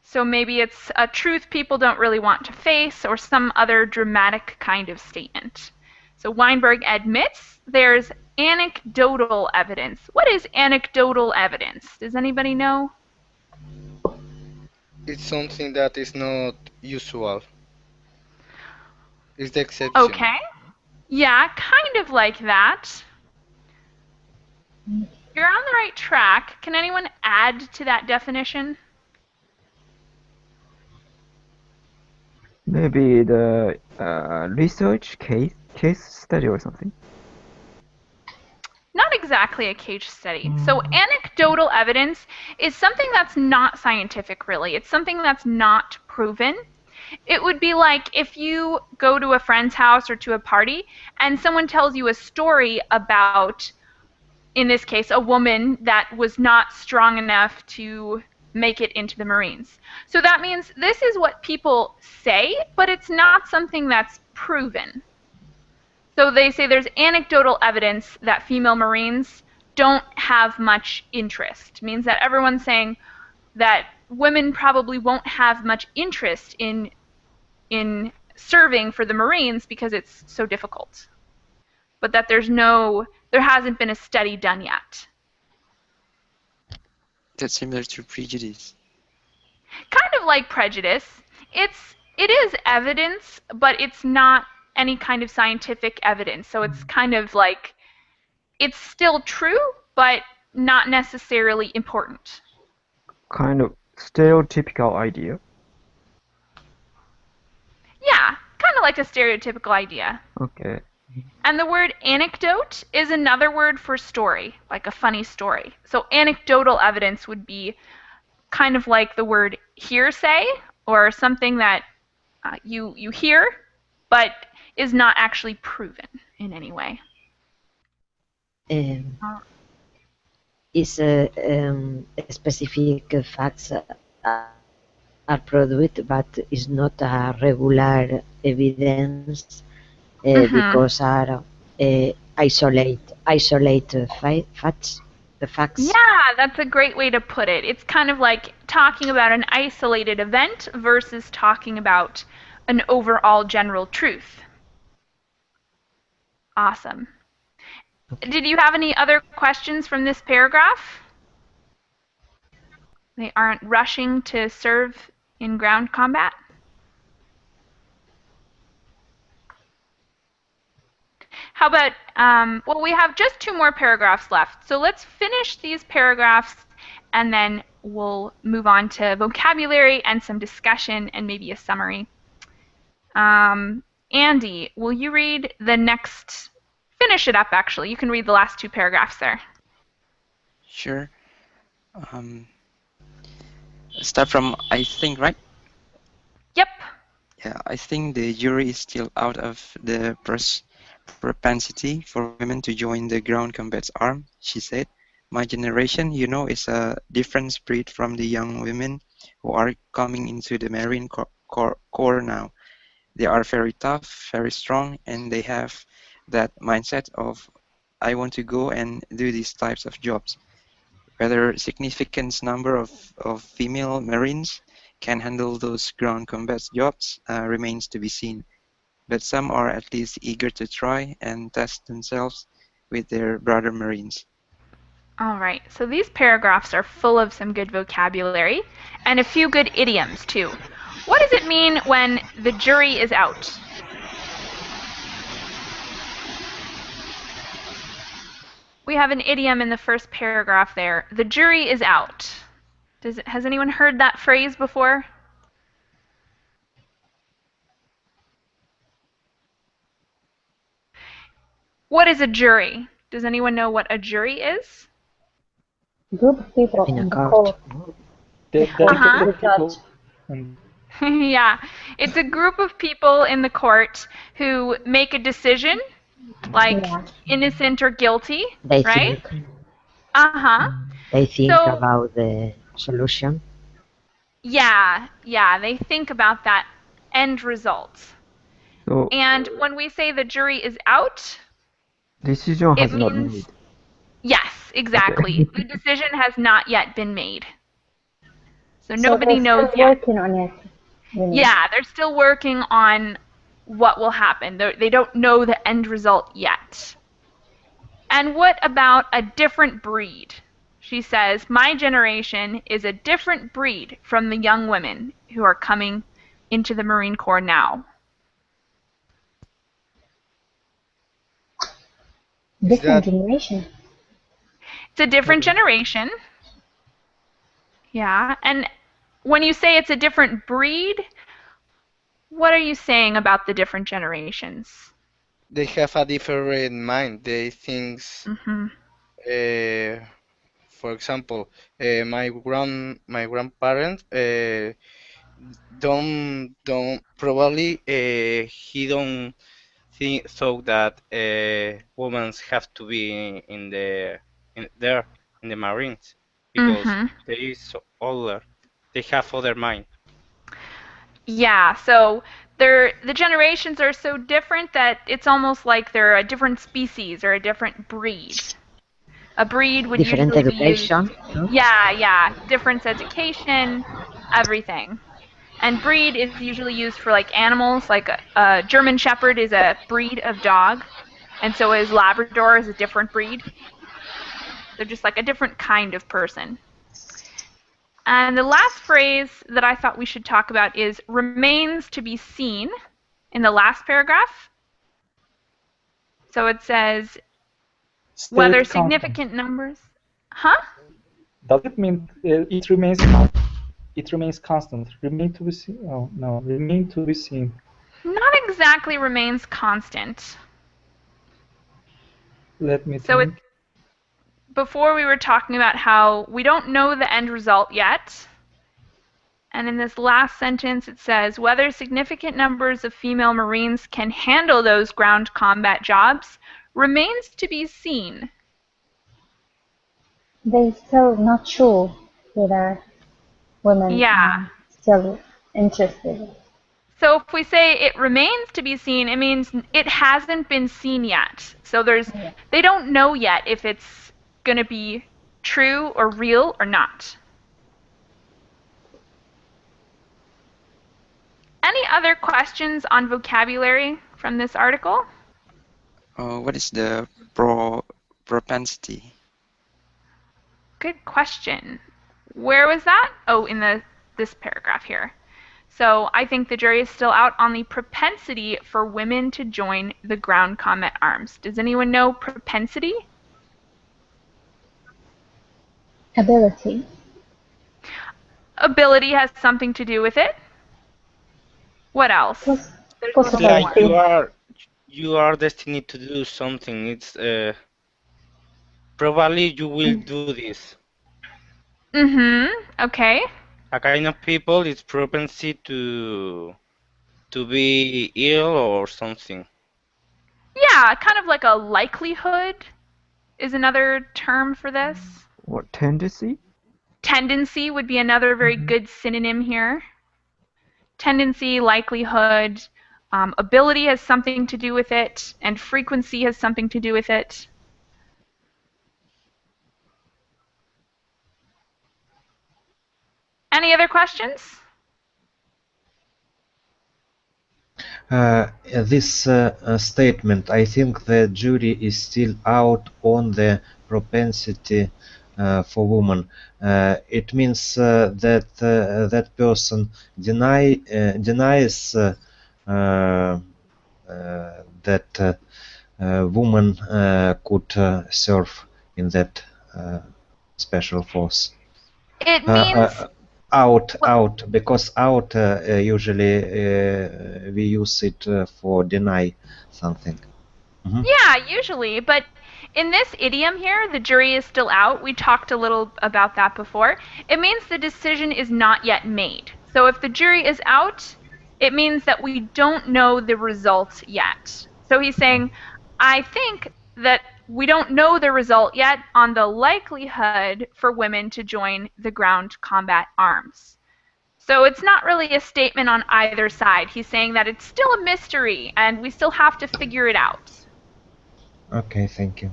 [SPEAKER 1] So maybe it's a truth people don't really want to face or some other dramatic kind of statement. So Weinberg admits there's anecdotal evidence. What is anecdotal evidence? Does anybody know?
[SPEAKER 10] It's something that is not usual. It's the exception.
[SPEAKER 1] Okay. Yeah, kind of like that. You're on the right track. Can anyone add to that definition?
[SPEAKER 11] Maybe the research case study or something.
[SPEAKER 1] Not exactly a case study. So anecdotal evidence is something that's not scientific, really. It's something that's not proven. It would be like if you go to a friend's house or to a party and someone tells you a story about, in this case, a woman that was not strong enough to make it into the Marines. So that means this is what people say, but it's not something that's proven. So they say there's anecdotal evidence that female Marines don't have much interest. It means that everyone's saying that women probably won't have much interest in serving for the Marines because it's so difficult. But that there hasn't been a study done yet.
[SPEAKER 6] That's similar to prejudice.
[SPEAKER 1] Kind of like prejudice. It is evidence, but it's not any kind of scientific evidence. So it's kind of like, it's still true, but not necessarily important.
[SPEAKER 11] Kind of stereotypical idea.
[SPEAKER 1] Yeah, kind of like a stereotypical idea.
[SPEAKER 11] Okay.
[SPEAKER 1] And the word anecdote is another word for story, like a funny story. So anecdotal evidence would be kind of like the word hearsay, or something that you hear, but is not actually proven in any way.
[SPEAKER 5] Is specific facts are produced, but is not a regular evidence because are isolate facts, the facts.
[SPEAKER 1] Yeah, that's a great way to put it. It's kind of like talking about an isolated event versus talking about an overall general truth. Awesome. Did you have any other questions from this paragraph? They aren't rushing to serve in ground combat? How about, well, we have just 2 more paragraphs left. So let's finish these paragraphs and then we'll move on to vocabulary and some discussion and maybe a summary. Andy, will you read the next, finish it up actually. You can read the last 2 paragraphs there.
[SPEAKER 6] Sure. Start from I think, right?
[SPEAKER 1] Yep.
[SPEAKER 6] Yeah, I think the jury is still out of the propensity for women to join the ground combat arm, she said. My generation, you know, is a different breed from the young women who are coming into the Marine Corps now. They are very tough, very strong, and they have that mindset of, I want to go and do these types of jobs. Whether a significant number of female Marines can handle those ground combat jobs remains to be seen. But some are at least eager to try and test themselves with their brother Marines.
[SPEAKER 1] All right, so these paragraphs are full of some good vocabulary and a few good idioms too. What does it mean when the jury is out? We have an idiom in the first paragraph there. The jury is out. Has anyone heard that phrase before? What is a jury? Does anyone know what a jury is?
[SPEAKER 8] Group of people
[SPEAKER 5] In a
[SPEAKER 8] in the
[SPEAKER 5] court.
[SPEAKER 8] court.
[SPEAKER 1] Yeah, it's a group of people in the court who make a decision, like innocent or guilty,
[SPEAKER 5] They
[SPEAKER 1] right?
[SPEAKER 5] think.
[SPEAKER 1] They
[SPEAKER 5] think about the solution.
[SPEAKER 1] Yeah, they think about that end result.
[SPEAKER 11] So
[SPEAKER 1] And when we say the jury is out,
[SPEAKER 11] decision
[SPEAKER 1] it
[SPEAKER 11] has not
[SPEAKER 1] means
[SPEAKER 11] made.
[SPEAKER 1] yes, exactly. The decision has not yet been made. So
[SPEAKER 8] So
[SPEAKER 1] nobody
[SPEAKER 8] they're
[SPEAKER 1] knows
[SPEAKER 8] still
[SPEAKER 1] yet.
[SPEAKER 8] working on it. you know.
[SPEAKER 1] Yeah, they're still working on what will happen. They don't know the end result yet. And what about a different breed? She says, my generation is a different breed from the young women who are coming into the Marine Corps now.
[SPEAKER 8] Different generation.
[SPEAKER 1] It's a different generation. Yeah, and when you say it's a different breed, what are you saying about the different generations?
[SPEAKER 10] They have a different mind. They think, for example, my grandparent don't probably he don't thought that women have to be in the Marines because they so older. They have other mind.
[SPEAKER 1] Yeah, so the generations are so different that it's almost like they're a different species or a different breed. A breed would
[SPEAKER 5] Different
[SPEAKER 1] usually be used.
[SPEAKER 5] education.
[SPEAKER 1] Yeah, different education, everything. And breed is usually used for like animals, like a German Shepherd is a breed of dog, and so is Labrador is a different breed. They're just like a different kind of person. And the last phrase that I thought we should talk about is remains to be seen in the last paragraph. So it says whether significant numbers. Huh?
[SPEAKER 3] Does it mean it remains constant? Remain to be seen? Oh, no, remain to be seen.
[SPEAKER 1] Not exactly remains constant.
[SPEAKER 3] Let me
[SPEAKER 1] So
[SPEAKER 3] think.
[SPEAKER 1] before we were talking about how we don't know the end result yet. And in this last sentence it says, whether significant numbers of female Marines can handle those ground combat jobs remains to be seen.
[SPEAKER 8] They're still not sure whether women are still interested.
[SPEAKER 1] So if we say it remains to be seen, it means it hasn't been seen yet. So they don't know yet if it's going to be true or real or not. Any other questions on vocabulary from this article?
[SPEAKER 6] What is the propensity?
[SPEAKER 1] Good question. Where was that? Oh, in this paragraph here. So I think the jury is still out on the propensity for women to join the ground combat arms. Does anyone know propensity?
[SPEAKER 8] Ability.
[SPEAKER 1] Ability has something to do with it. What else? There's
[SPEAKER 7] It's like you are destined to do something. It's probably you will do this.
[SPEAKER 1] Okay.
[SPEAKER 7] A kind of people is propensity to be ill or something.
[SPEAKER 1] Yeah, kind of like a likelihood is another term for this.
[SPEAKER 11] What, tendency?
[SPEAKER 1] Tendency would be another very good synonym here. Tendency, likelihood, ability has something to do with it, and frequency has something to do with it. Any other questions?
[SPEAKER 4] This statement, I think the jury is still out on the propensity for women. It means that that person denies that woman could serve in that special force.
[SPEAKER 1] It means
[SPEAKER 4] out, because out usually we use it for deny something.
[SPEAKER 1] Yeah, usually, but in this idiom here, the jury is still out. We talked a little about that before. It means the decision is not yet made. So if the jury is out, it means that we don't know the result yet. So he's saying, I think that we don't know the result yet on the likelihood for women to join the ground combat arms. So it's not really a statement on either side. He's saying that it's still a mystery and we still have to figure it out.
[SPEAKER 4] Okay, thank you.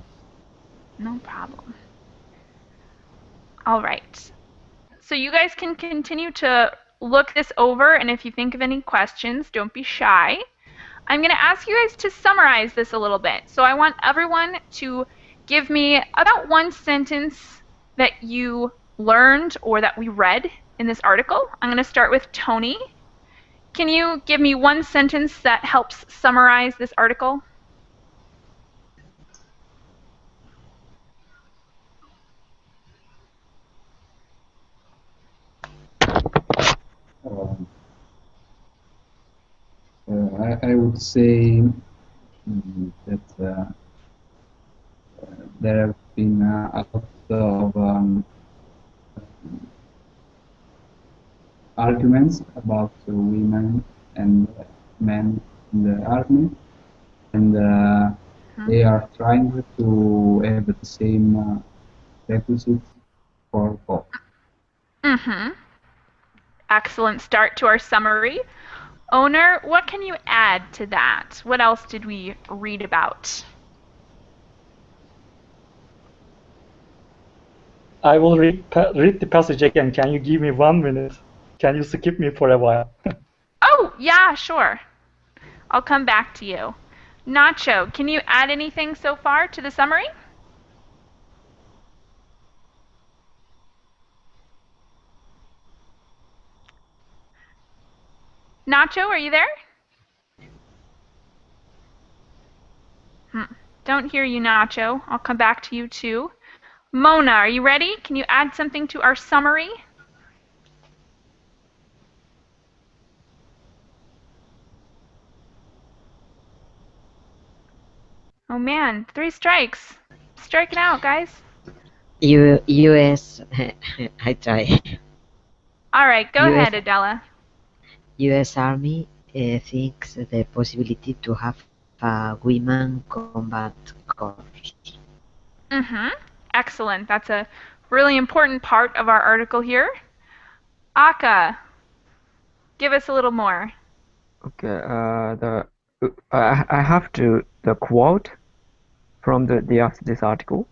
[SPEAKER 1] No problem. All right. So you guys can continue to look this over, and if you think of any questions, don't be shy. I'm going to ask you guys to summarize this a little bit. So I want everyone to give me about one sentence that you learned or that we read in this article. I'm going to start with Tony. Can you give me one sentence that helps summarize this article?
[SPEAKER 2] I would say that there have been a lot of arguments about women and men in the army, and they are trying to have the same requisites for both.
[SPEAKER 1] Excellent start to our summary. Owner, what can you add to that? What else did we read about?
[SPEAKER 3] I will read the passage again. Can you give me 1 minute? Can you skip me for a while?
[SPEAKER 1] Oh, yeah, sure. I'll come back to you. Nacho, can you add anything so far to the summary? Nacho, are you there? Don't hear you, Nacho. I'll come back to you too. Mona, are you ready? Can you add something to our summary? Oh man, 3 strikes. Strike it out, guys.
[SPEAKER 5] U.S. I try.
[SPEAKER 1] All right, go ahead, Adela.
[SPEAKER 5] U.S. Army thinks the possibility to have a women combat corps.
[SPEAKER 1] Excellent. That's a really important part of our article here. Aka, give us a little more.
[SPEAKER 11] Okay. I have the quote from this article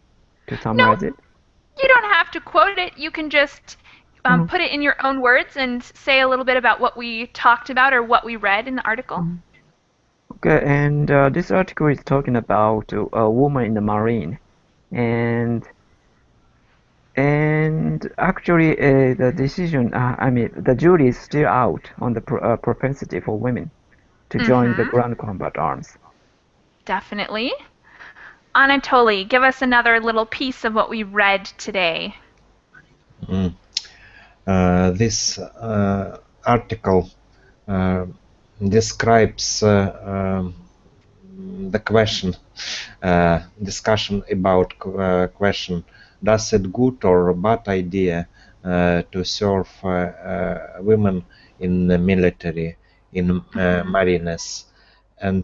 [SPEAKER 11] to
[SPEAKER 1] No,
[SPEAKER 11] summarize it.
[SPEAKER 1] you don't have to quote it. You can just put it in your own words and say a little bit about what we talked about or what we read in the article.
[SPEAKER 11] Okay, and this article is talking about a woman in the marine, and actually the decision, I mean, the jury is still out on the propensity for women to join the ground combat arms.
[SPEAKER 1] Definitely. Anatoly, give us another little piece of what we read today.
[SPEAKER 4] This article describes the question, discussion about question, does it good or bad idea to serve women in the military, in marines, and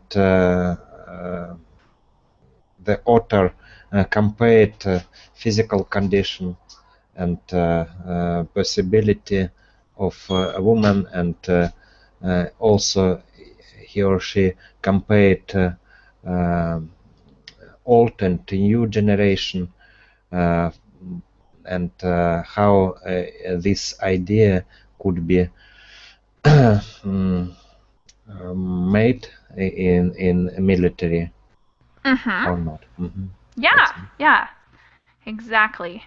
[SPEAKER 4] the author compared physical condition and possibility of a woman, and also he or she compared old and new generation, and how this idea could be made in military or not.
[SPEAKER 1] Yeah, exactly.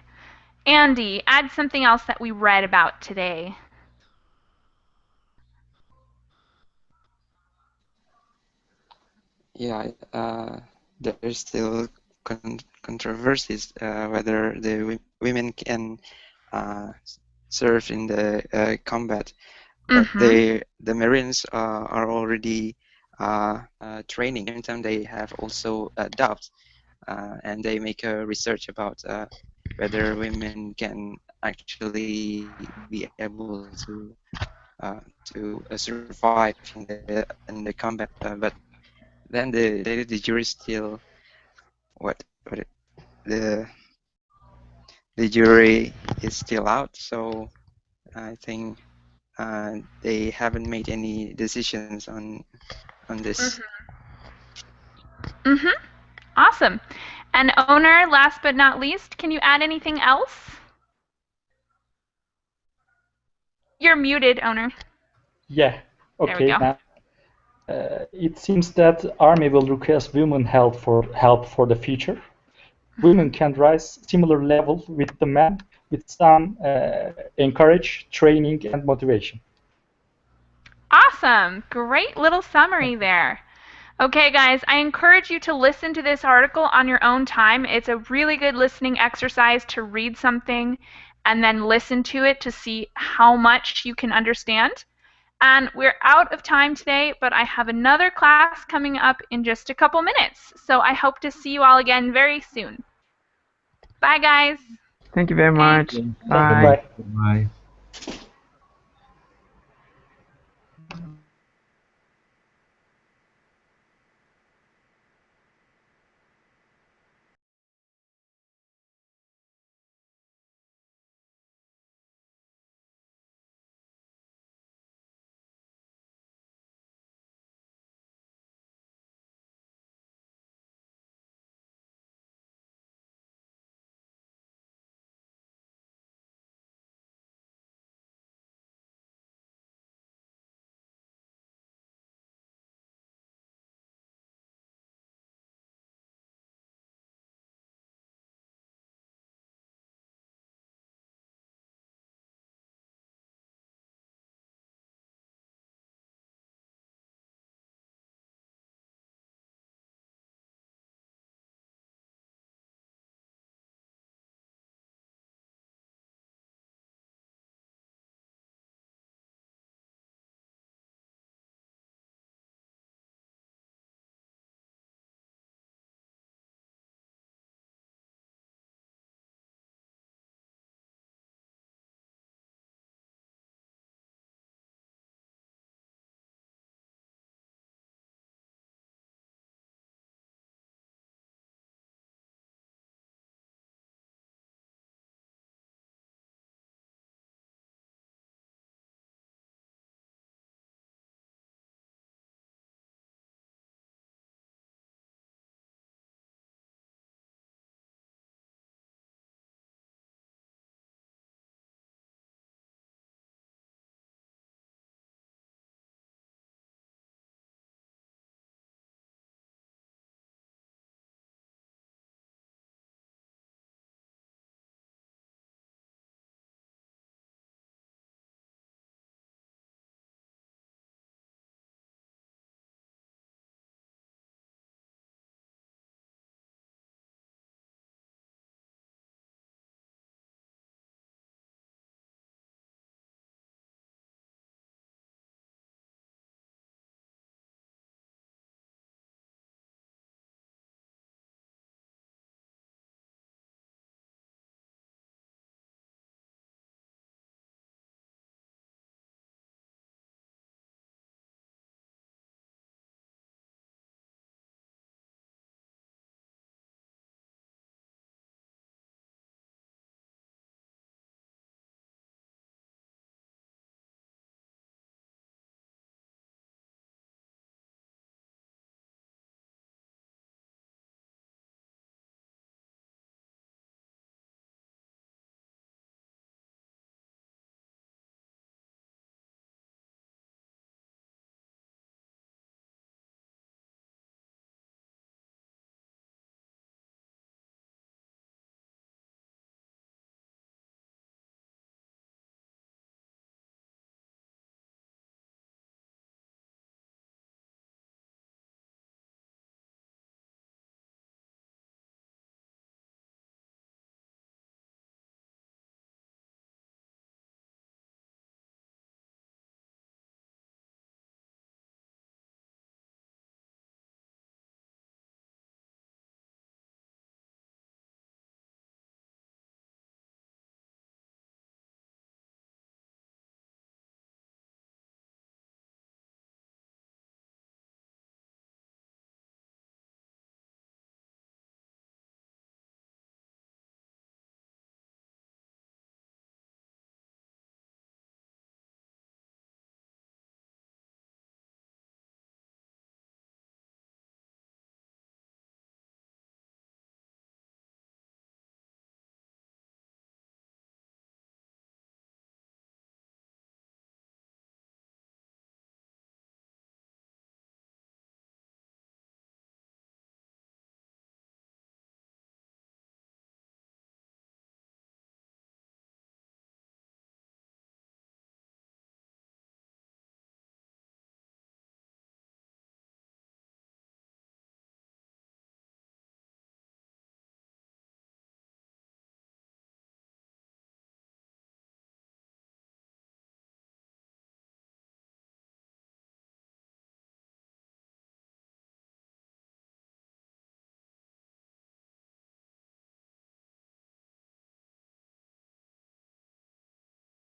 [SPEAKER 1] Andy, add something else that we read about today.
[SPEAKER 6] Yeah, there's still controversies whether the women can serve in the combat. But the Marines are already training. In time, they have also doubts, and they make a research about whether women can actually be able to survive in the combat. But then the jury still the jury is still out. So I think they haven't made any decisions on this.
[SPEAKER 1] Awesome. And owner, last but not least, can you add anything else? You're muted, owner.
[SPEAKER 3] Yeah. Okay.
[SPEAKER 1] There we go.
[SPEAKER 3] Now, it seems that Army will request women help for the future. Women can rise similar level with the men with some encourage, training, and motivation.
[SPEAKER 1] Awesome. Great little summary there. Okay, guys, I encourage you to listen to this article on your own time. It's a really good listening exercise to read something and then listen to it to see how much you can understand. And we're out of time today, but I have another class coming up in just a couple minutes. So I hope to see you all again very soon. Bye, guys.
[SPEAKER 11] Thank you very much.
[SPEAKER 3] Bye.
[SPEAKER 4] Bye.